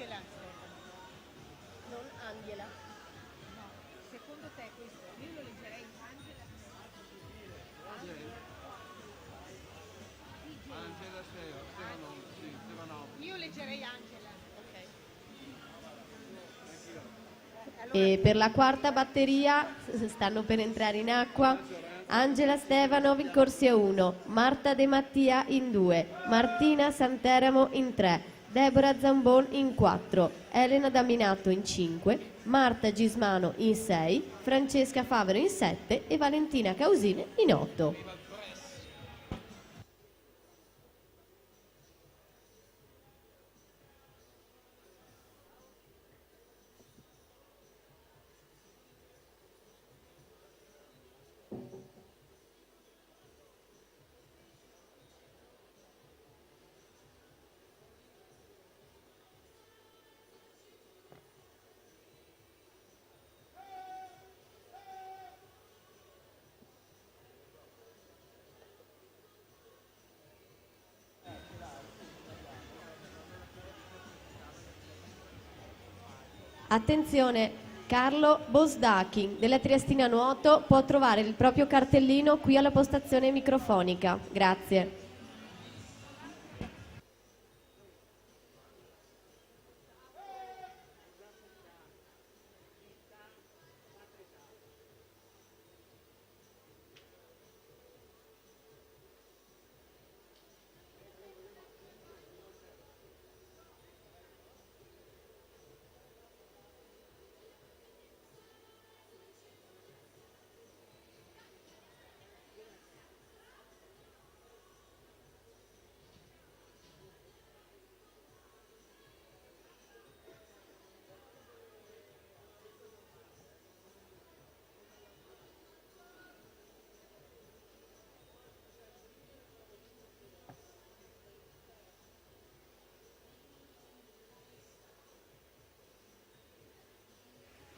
Angela, Stefano. Non Angela. No, secondo te questo? Io lo leggerei Angela, Angela Stefano, sì, Stefano. io leggerei Angela. Ok. Allora, E per la quarta batteria stanno per entrare in acqua Angela Stevanov in corsia 1, Marta De Mattia in 2, Martina Santeramo in 3, Deborah Zambon in 4, Elena Daminato in 5, Marta Gismano in 6, Francesca Favero in 7 e Valentina Causine in 8. Attenzione, Carlo Bosdacchi della Triestina Nuoto può trovare il proprio cartellino qui alla postazione microfonica. Grazie.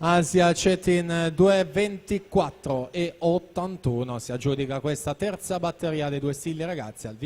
Asia Cetin 2:24 e 81 si aggiudica questa terza batteria dei due stili ragazzi al via.